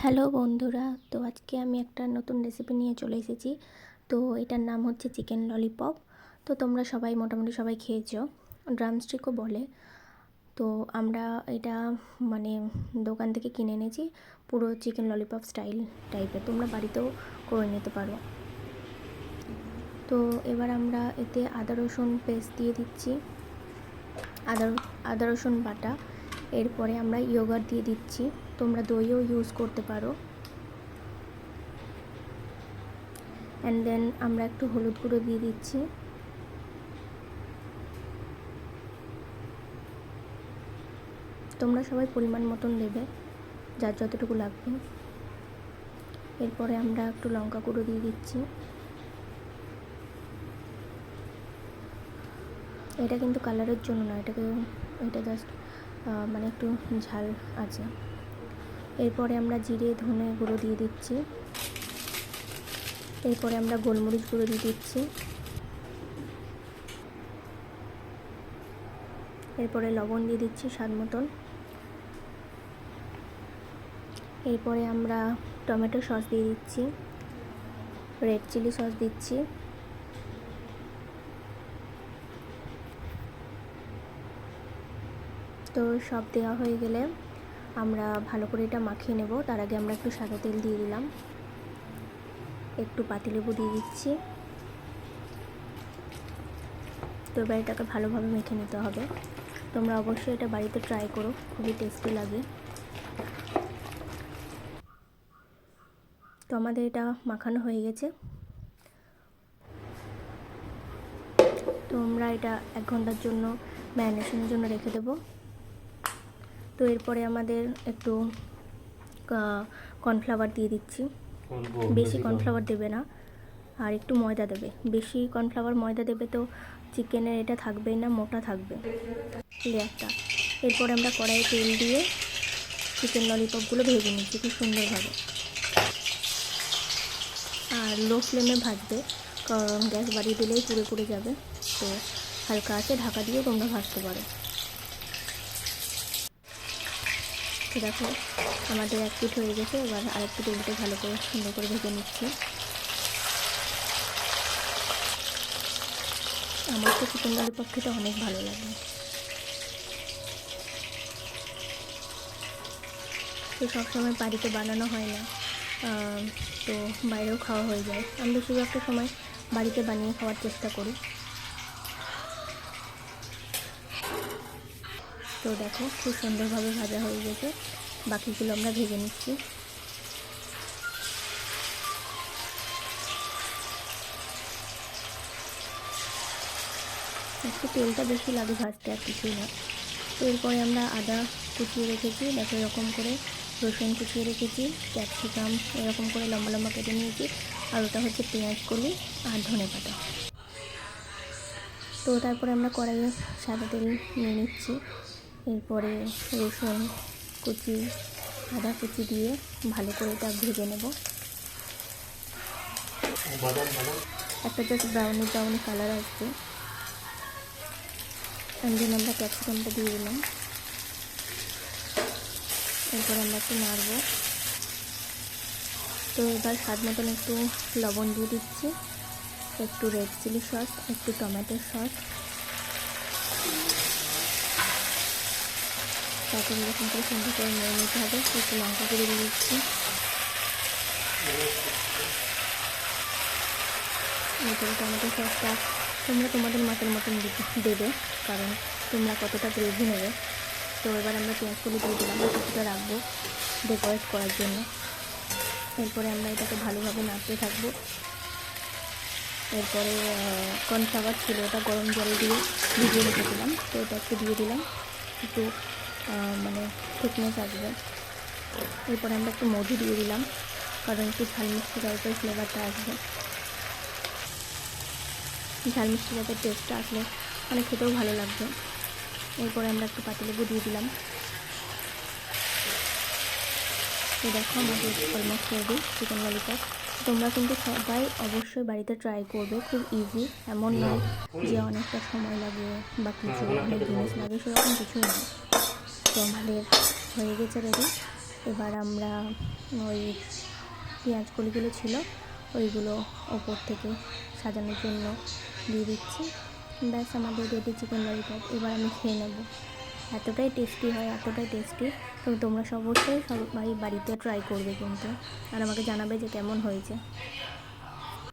Hello বন্ধুরা, তো আজকে আমি একটা নতুন রেসিপি নিয়ে চলে এসেছি। তো এটার নাম হচ্ছে চিকেন ললিপপ। তো তোমরা সবাই মোটামুটি সবাই খেয়েছো, ড্রামস্টিকও বলে। তো আমরা এটা মানে দোকান থেকে কিনে এনেছি, পুরো চিকেন ললিপপ স্টাইল টাইপের। তোমরা বাড়িতেও করে নিতে পারো। তো এবার আমরা এতে আদা রসুন পেস্ট দিয়ে দিচ্ছি, আদা রসুন বাটা। এরপরে আমরা ইয়োগার্ট দিয়ে দিচ্ছি, তোমরা দইও ইউজ করতে পারো। অ্যান্ড দেন আমরা একটু হলুদ গুঁড়ো দিয়ে দিচ্ছি। তোমরা সবাই পরিমাণ মতন দেবে, যার যতটুকু লাগবে। এরপরে আমরা একটু লঙ্কা গুঁড়ো দিয়ে দিচ্ছি। এটা কিন্তু কালারের জন্য না, এটা জাস্ট মানে একটু ঝাল আছে। এরপরে আমরা জিরে ধনে গুঁড়ো দিয়ে দিচ্ছি। এরপরে আমরা গোলমরিচ গুঁড়ো দিয়ে দিচ্ছি। এরপরে লবণ দিয়ে দিচ্ছি স্বাদ মতন। এরপরে আমরা টমেটো সস দিয়ে দিচ্ছি, রেড চিলি সস দিচ্ছি। তো সব দেওয়া হয়ে গেলে আমরা ভালো করে এটা মাখিয়ে নেব। তার আগে আমরা একটু সাদা তেল দিয়ে দিলাম, একটু পাতিলেবু দিয়ে দিচ্ছি। তো এবার এটাকে ভালোভাবে মেখে নিতে হবে। তোমরা অবশ্যই এটা বাড়িতে ট্রাই করো, খুবই টেস্টি লাগে। তো আমাদের এটা মাখানো হয়ে গেছে। তো আমরা এটা 1 ঘন্টার জন্য ম্যারিনেশনের জন্য রেখে দেব। তো এরপরে আমাদের একটু কর্নফ্লাওয়ার দিয়ে দিচ্ছি। বেশি কর্নফ্লাওয়ার দেবে না, আর একটু ময়দা দেবে। বেশি কর্নফ্লাওয়ার ময়দা দেবে তো চিকেনের এটা থাকবেই না, মোটা থাকবে লেয়ারটা। এরপরে আমরা কড়াইয়ে তেল দিয়ে চিকেন ললিপপগুলো ভেজে নিচ্ছি খুব সুন্দরভাবে। আর লো ফ্লেমে ভাজবে, কারণ গ্যাস বাড়িয়ে দিলেই পুড়ে পুড়ে যাবে। তো হালকা আছে ঢাকা দিয়ে তোমরা ভাজতে পারো। তো দেখো আমাদের এক পিঠ হয়ে গেছে, এবার আরেকটু তেলটা ভালো করে সুন্দর করে ভেজে নিচ্ছি। আমার তো চিকেন ললিপপ খেতে অনেক ভালো লাগে। তো সবসময় বাড়িতে বানানো হয় না, তো বাইরেও খাওয়া হয়ে যায়। আমি বেশিরভাগটা সময় বাড়িতে বানিয়ে খাওয়ার চেষ্টা করি। তো দেখো খুব সুন্দরভাবে ভাজা হয়ে গেছে, বাকিগুলো আমরা ভেজে নিচ্ছি। একটু তেলটা বেশি লাগে ভাজতে, আর কিছুই না। তো এরপরে আমরা আদা কুচিয়ে রেখেছি, দেখো এরকম করে, রসুন কুচিয়ে রেখেছি, ক্যাপসিকাম এরকম করে লম্বা লম্বা কেটে নিয়েছি, আর ওটা হচ্ছে পেঁয়াজ কলি আর ধনেপাতা। তো তারপরে আমরা কড়াইয়ে সাদা তেল নিয়ে নিচ্ছি। এরপরে রসুন কুচি আদা কুচি দিয়ে ভালো করে এটা ভেজে নেব। একটা জাস্ট ব্রাউনি কালার আসবে। দেন আমরা ক্যাপসিকামটা দিয়ে দিলাম। এরপর আমরা একটু নাড়ব। তো এবার স্বাদ মতন একটু লবণ দিয়ে দিচ্ছি, একটু রেড চিলি সস, একটু টমেটো সস। তারপর এরকম করে সুন্দর করে নিয়ে নিতে হবে। একটু লঙ্কা গুঁড়ো দিয়ে দিচ্ছি। এরপরে টমেটো সসটা তোমরা তোমাদের মাছের মতন দেবে, কারণ তোমরা কতটা গ্রেভি নেবে। তো এবার আমরা পেঁয়াজগুলো দিয়ে দিলাম, কিছুটা রাখবো ডেকোরেট করার জন্য। এরপরে আমরা এটাকে ভালোভাবে নাড়তে থাকবো। এরপরে কর্নফ্লাওয়ার ছিল, ওটা গরম জল দিয়ে ভিজিয়ে রেখেছিলাম, তো এটা একটু দিয়ে দিলাম, একটু মানে থিকনেস আসবে। এরপরে আমরা একটু মধু দিয়ে দিলাম, কারণ একটু ঝাল মিষ্টি টাইপের ফ্লেভারটা আসবে। ঝাল মিষ্টি টাইপের টেস্টটা আসলে মানে খেতেও ভালো লাগবে। এরপরে আমরা একটু পাতিলেবু দিয়ে দিলাম। তো দেখো আমাদের অলমোস্ট রেডি চিকেন ললিপপ। তোমরা কিন্তু সবাই অবশ্যই বাড়িতে ট্রাই করবে, খুব ইজি। এমন নয় যে অনেকটা সময় লাগে বা কিছু অনেক জিনিস লাগে, সেরকম কিছুই নয়। তো আমাদের হয়ে গেছে রেডি। এবার আমরা ওই পেঁয়াজ কলিগুলো ছিল ওইগুলো ওপর থেকে সাজানোর জন্য দিয়ে দিচ্ছি। ব্যাস আমাদের রেডি চিকেন ললিপপ। এবার আমি খেয়ে নেব। এতটাই টেস্টি হয়, এতটাই টেস্টি। তো তোমরা অবশ্যই সবাই বাড়িতে ট্রাই করবে কিন্তু, আর আমাকে জানাবে যে কেমন হয়েছে।